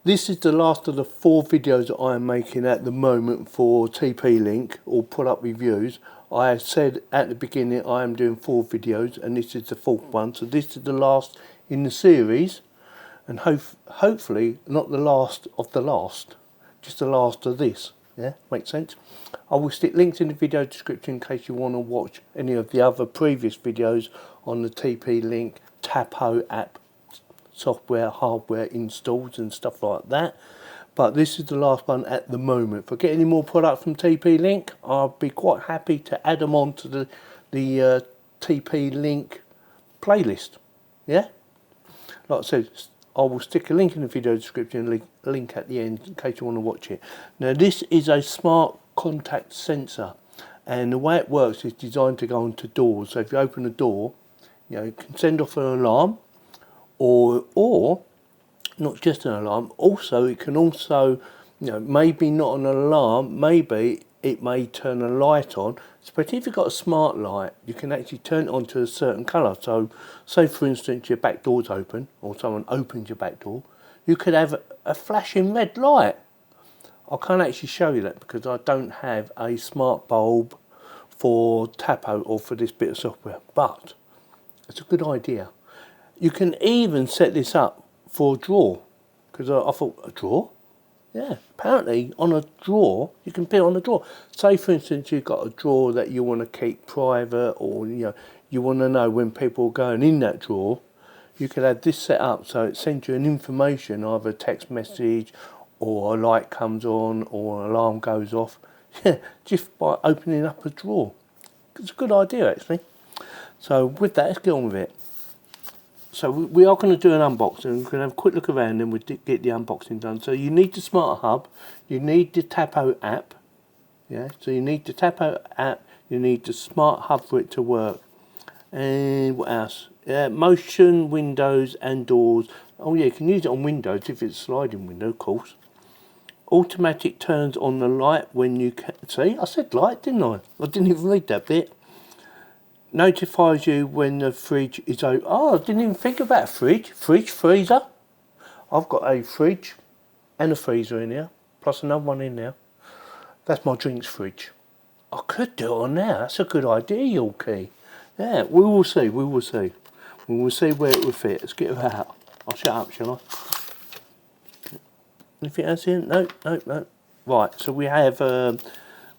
This is the last of the 4 videos that I am making at the moment for TP-Link or product reviews. I said at the beginning I am doing 4 videos and this is the 4th one. So this is the last in the series and hopefully not the last of the last, just the last of this. Yeah, makes sense? I will stick links in the video description in case you want to watch any of the other previous videos on the TP-Link Tapo app software, hardware installs and stuff like that. But this is the last one at the moment. If I get any more product from TP-Link, I'll be quite happy to add them on to the TP-Link playlist. Yeah? Like I said, I will stick a link in the video description, a link at the end in case you want to watch it. Now this is a smart contact sensor and the way it works is designed to go onto doors. So if you open a door, you know, it can send off an alarm or not just an alarm, also it can also, you know, maybe not an alarm, maybe it may turn a light on. But if you've got a smart light, you can actually turn it on to a certain colour. So say for instance your back door's open or someone opens your back door, you could have a flashing red light. I can't actually show you that because I don't have a smart bulb for Tapo or for this bit of software, but it's a good idea. You can even set this up for a drawer, because I thought, a drawer? Yeah, apparently on a drawer, you can put it on a drawer. Say for instance you've got a drawer that you want to keep private, or you want to know when people are going in that drawer, you could have this set up so it sends you an information, either a text message or a light comes on or an alarm goes off, just by opening up a drawer. It's a good idea actually. So with that, let's get on with it. So we are going to do an unboxing. We're going to have a quick look around and we'll get the unboxing done. So you need the smart hub, you need the Tapo app, yeah. So you need the Tapo app, you need the smart hub for it to work. And what else? Motion, windows and doors. Oh yeah, you can use it on windows if it's a sliding window, of course. Automatic turns on the light when you can. See, I said light, didn't I? I didn't even read that bit. Notifies you when the fridge is open. Oh, I didn't even think about fridge. Freezer. I've got a fridge and a freezer in here, plus another one in there. That's my drinks fridge. I could do it on there. That's a good idea, Yorkie. Yeah, we will see. We will see. We will see where it will fit. Let's get it out. I'll shut up, shall I? Anything else in? No. Right. So we have.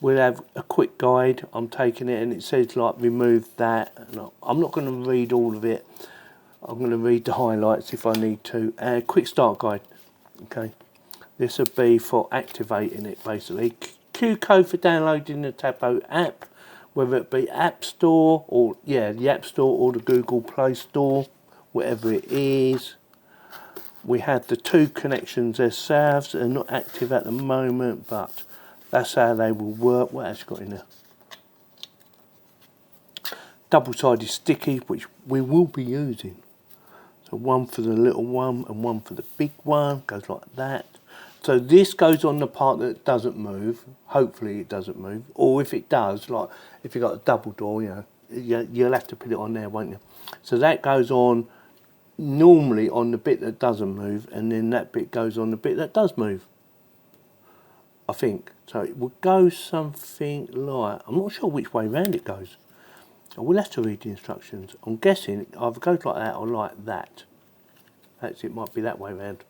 We'll have a quick guide. I'm taking it and it says like remove that. I'm not going to read all of it. I'm going to read the highlights if I need to. Quick start guide. Okay. This will be for activating it basically. Q code for downloading the Tapo app, whether it be App Store or the App Store or the Google Play Store, whatever it is. We have the 2 connections themselves. They're not active at the moment, but that's how they will work. What else got in there? Double-sided sticky, which we will be using. So one for the little one and one for the big one. Goes like that. So this goes on the part that doesn't move. Hopefully it doesn't move. Or if it does, like if you've got a double door, you'll have to put it on there, won't you? So that goes on normally on the bit that doesn't move, and then that bit goes on the bit that does move, I think. So it will go something like, I'm not sure which way round it goes. I will have to read the instructions. I'm guessing it either goes like that or like that. It might be that way round.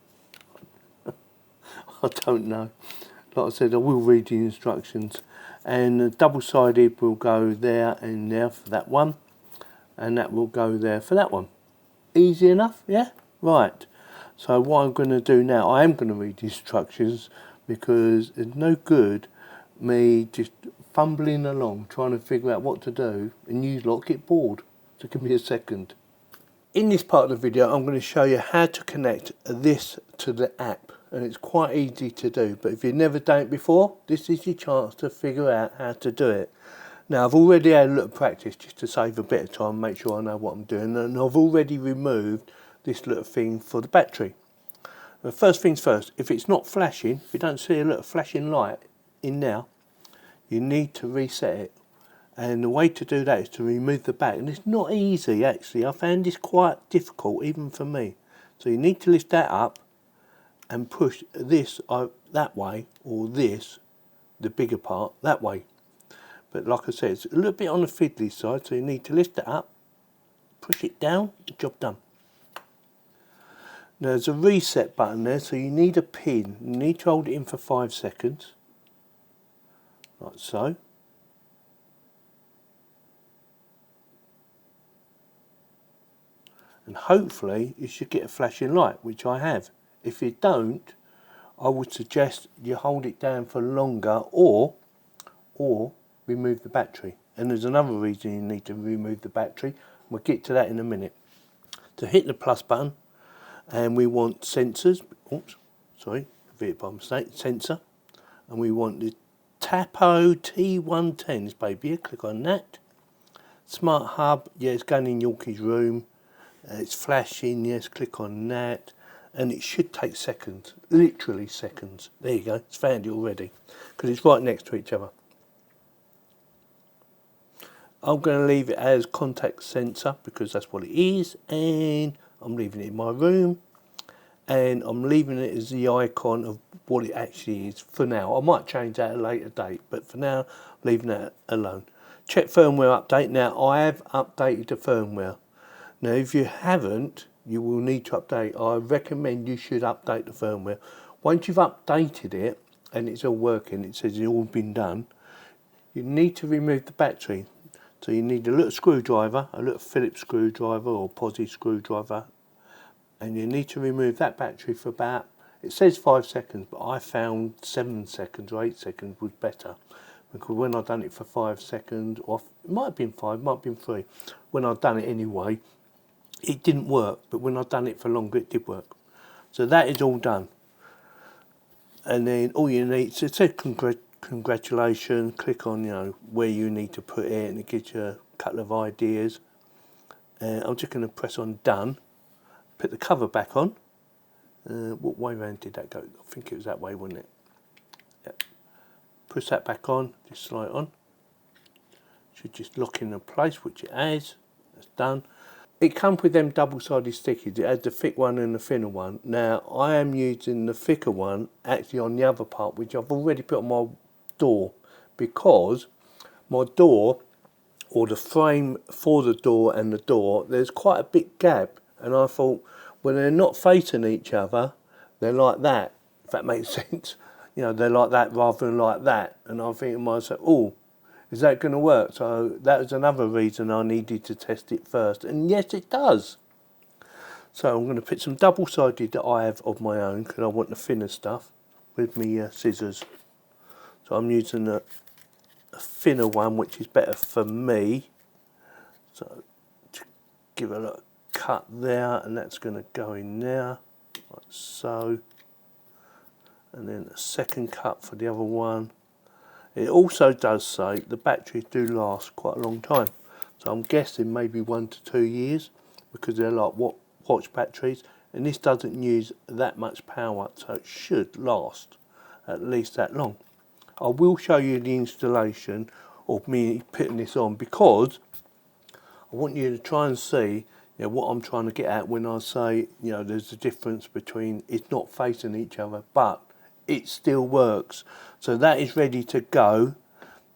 I don't know. Like I said, I will read the instructions. And the double-sided will go there and there for that one. And that will go there for that one. Easy enough, yeah? Right. So what I'm going to do now, I am going to read the instructions, because it's no good me just fumbling along trying to figure out what to do and you lot get bored. So give me a second. In this part of the video I'm going to show you how to connect this to the app, and it's quite easy to do, but if you've never done it before, this is your chance to figure out how to do it. Now I've already had a little practice just to save a bit of time, make sure I know what I'm doing, and I've already removed this little thing for the battery. The first things first, if it's not flashing, if you don't see a little flashing light in there, you need to reset it. And the way to do that is to remove the back. And it's not easy actually, I found this quite difficult even for me. So you need to lift that up and push this that way, or this, the bigger part, that way. But like I said, it's a little bit on the fiddly side, so you need to lift it up, push it down, job done. Now there's a reset button there, so you need a pin. You need to hold it in for 5 seconds, like so. And hopefully you should get a flashing light, which I have. If you don't, I would suggest you hold it down for longer, or remove the battery. And there's another reason you need to remove the battery. We'll get to that in a minute. To hit the plus button, and we want sensors. Oops, sorry, did it by mistake. Sensor, and we want the Tapo T110. This baby here. Click on that. Smart hub. Yeah, it's going in Yorkie's room. It's flashing. Yes, click on that. And it should take seconds, literally seconds. There you go, it's found it already, because it's right next to each other. I'm going to leave it as contact sensor, because that's what it is, and I'm leaving it in my room, and I'm leaving it as the icon of what it actually is for now. I might change that at a later date, but for now, leaving that alone. Check firmware update. Now, I have updated the firmware. Now, if you haven't, you will need to update. I recommend you should update the firmware. Once you've updated it and it's all working, it says it's all been done, you need to remove the battery. So you need a little screwdriver, a little Phillips screwdriver or Posi screwdriver, and you need to remove that battery for about, it says 5 seconds, but I found 7 seconds or 8 seconds was better, because when I've done it for 5 seconds, or it might have been 5, might have been 3, when I've done it anyway, it didn't work, but when I've done it for longer, it did work. So that is all done. And then all you need, so it says congratulations, click on, you know, where you need to put it, and it gives you a couple of ideas. I'm just going to press on done, put the cover back on. What way round did that go? I think it was that way, wasn't it? Yep. Push that back on, just slide it on. Should just lock in place, which it has. That's done. It comes with them double-sided stickers. It has the thick one and the thinner one. Now, I am using the thicker one actually on the other part, which I've already put on my door, because my door, or the frame for the door and the door, there's quite a big gap. And I thought, when they're not facing each other, they're like that, if that makes sense. You know, they're like that rather than like that. And I think to myself, oh, is that going to work? So that was another reason I needed to test it first. And yes, it does. So I'm going to put some double-sided that I have of my own, because I want the thinner stuff, with me scissors. So I'm using a thinner one, which is better for me. So to give a little cut there, and that's going to go in there, like so. And then a second cut for the other one. It also does say the batteries do last quite a long time. So I'm guessing maybe 1 to 2 years, because they're like watch batteries, and this doesn't use that much power, so it should last at least that long. I will show you the installation of me putting this on, because I want you to try and see, you know, what I'm trying to get at when I say, you know, there's a difference between it's not facing each other, but it still works. So that is ready to go,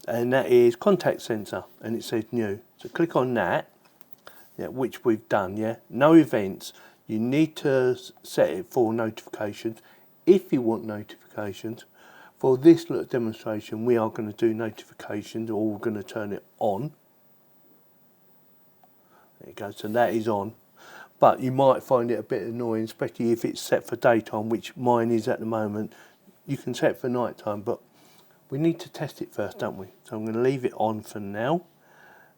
and that is contact sensor, and it says new. So click on that, yeah, which we've done, yeah. No events. You need to set it for notifications. If you want notifications, for this little demonstration, we are going to do notifications, or we're going to turn it on. There you go, so that is on. But you might find it a bit annoying, especially if it's set for daytime, which mine is at the moment. You can set it for night time, but we need to test it first, don't we? So I'm going to leave it on for now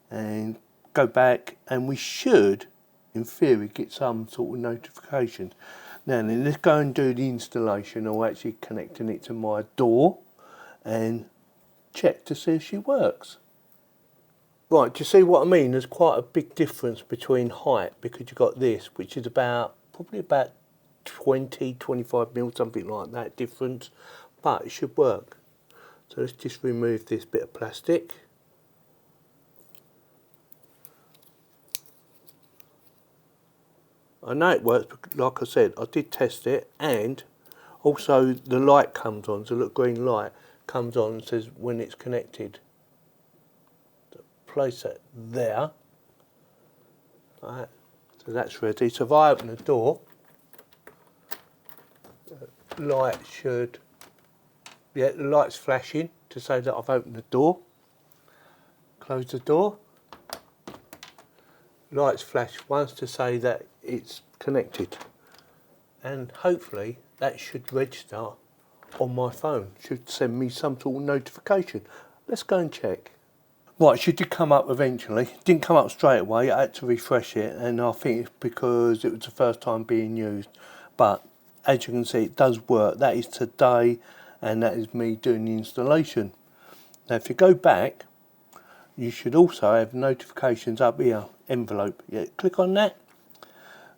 and go back, and we should, in theory, get some sort of notifications. Now then, let's go and do the installation, or actually connecting it to my door, and check to see if she works. Right, do you see what I mean? There's quite a big difference between height, because you've got this, which is probably about 20-25 mil, something like that difference, but it should work. So let's just remove this bit of plastic. I know it works, because like I said, I did test it, and Also the light comes on, the little green light comes on and says when it's connected. So place it there. Right. So that's ready. So if I open the door, the light should, yeah, the light's flashing to say that I've opened the door. Close the door. Lights flash once to say that it's connected. And hopefully that should register on my phone, should send me some sort of notification. Let's go and check. Right, should it come up eventually? Didn't come up straight away, I had to refresh it, and I think it's because it was the first time being used. But as you can see, it does work. That is today, and that is me doing the installation. Now if you go back, you should also have notifications up here, envelope. Yeah, click on that.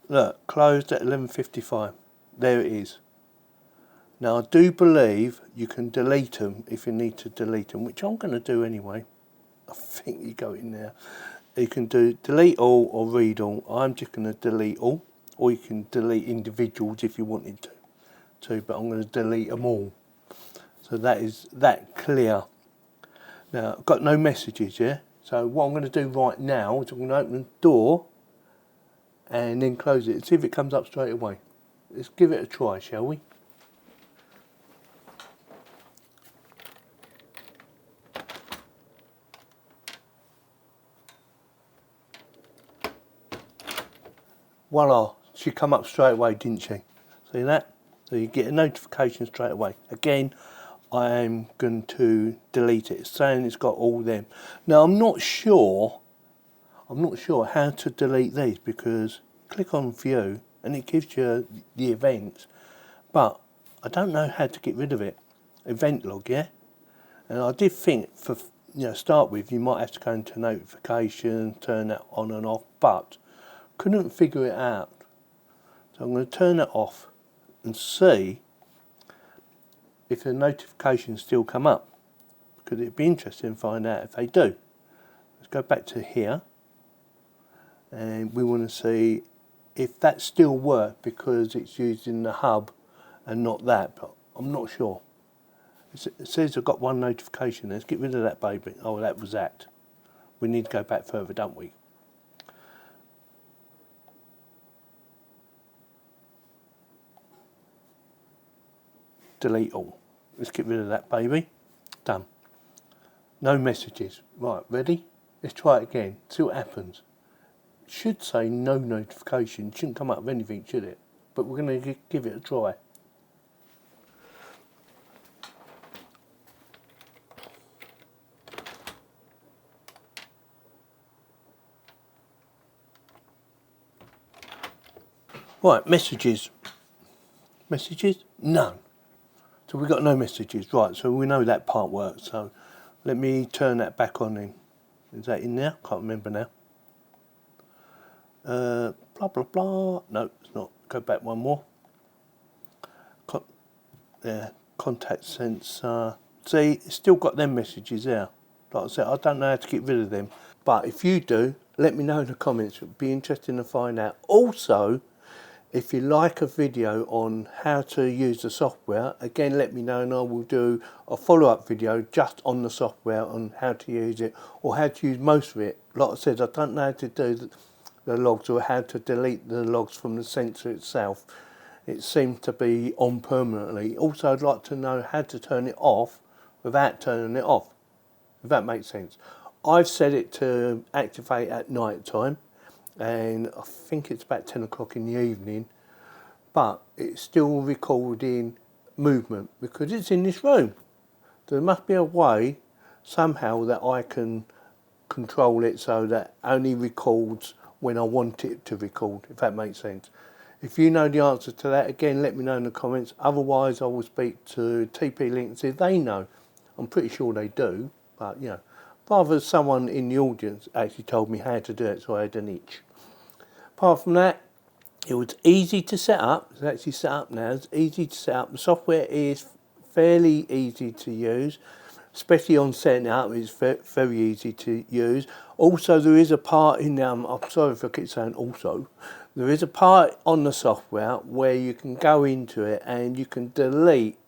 Look, closed at 11:55. There it is. Now I do believe you can delete them if you need to delete them, which I'm going to do anyway. I think you go in there. You can do delete all or read all. I'm just going to delete all, or you can delete individuals if you wanted to, but I'm going to delete them all. So that is that clear. Now I've got no messages, yeah? So what I'm going to do right now is I'm going to open the door and then close it and see if it comes up straight away. Let's give it a try, shall we? Voila, she come up straight away, didn't she? See that? So you get a notification straight away. Again, I am going to delete it. It's saying it's got all them. Now I'm not sure how to delete these, because click on view and it gives you the events, but I don't know how to get rid of it. Event log, yeah? And I did think for start with you might have to go into notification, turn that on and off, but couldn't figure it out. So I'm going to turn it off and see if the notifications still come up, because it'd be interesting to find out if they do. Let's go back to here, and we want to see if that still works, because it's used in the hub and not that, but I'm not sure. It says I've got one notification. Let's get rid of that baby. Oh, that was that. We need to go back further, don't we? Delete all. Let's get rid of that baby. Done. No messages. Right, ready? Let's try it again. See what happens. It should say no notification. It shouldn't come up with anything, should it? But we're going to give it a try. Right, messages. Messages? None. So we've got no messages. Right, so we know that part works. So let me turn that back on then. Is that in there? Can't remember now. Blah, blah, blah. No, it's not. Go back one more. Contact sensor. See, it's still got them messages there. Like I said, I don't know how to get rid of them. But if you do, let me know in the comments. It would be interesting to find out. Also, if you like a video on how to use the software, again let me know and I will do a follow-up video just on the software, on how to use it or how to use most of it. Like I said, I don't know how to do the logs or how to delete the logs from the sensor itself. It seems to be on permanently. Also, I'd like to know how to turn it off without turning it off, if that makes sense. I've set it to activate at night time, and I think it's about 10 o'clock in the evening, but it's still recording movement because it's in this room. There must be a way somehow that I can control it so that only records when I want it to record, if that makes sense. If you know the answer to that, again let me know in the comments. Otherwise I will speak to TP Link and see if they know. I'm pretty sure they do, but you know, rather someone in the audience actually told me how to do it, so I had an itch. Apart from that, it was easy to set up. It's actually set up now. It's easy to set up. The software is fairly easy to use. especially on setting it up. It's very easy to use. Also, there is a part in there, I'm sorry if I keep saying also, there is a part on the software where you can go into it and you can delete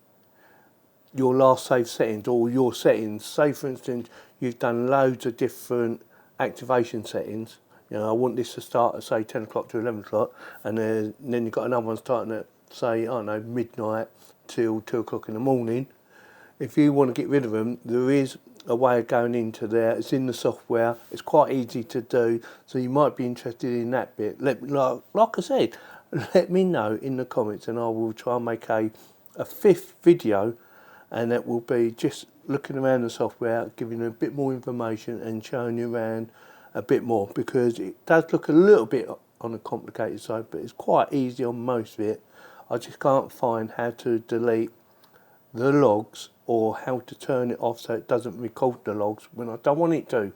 your last saved settings or your settings. Say for instance you've done loads of different activation settings. You know, I want this to start at say 10 o'clock to 11 o'clock, and then you've got another one starting at say, I don't know, midnight till 2 o'clock in the morning. If you want to get rid of them, there is a way of going into there. It's in the software. It's quite easy to do. So you might be interested in that bit. Like I said, let me know in the comments, and I will try and make a fifth video, and that will be just looking around the software, giving you a bit more information and showing you around a bit more, because it does look a little bit on the complicated side, but it's quite easy on most of it. I just can't find how to delete the logs or how to turn it off so it doesn't record the logs when I don't want it to.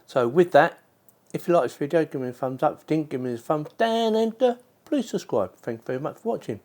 So with that, if you like this video, give me a thumbs up. If you didn't, give me a thumbs down, and please subscribe. Thank you very much for watching.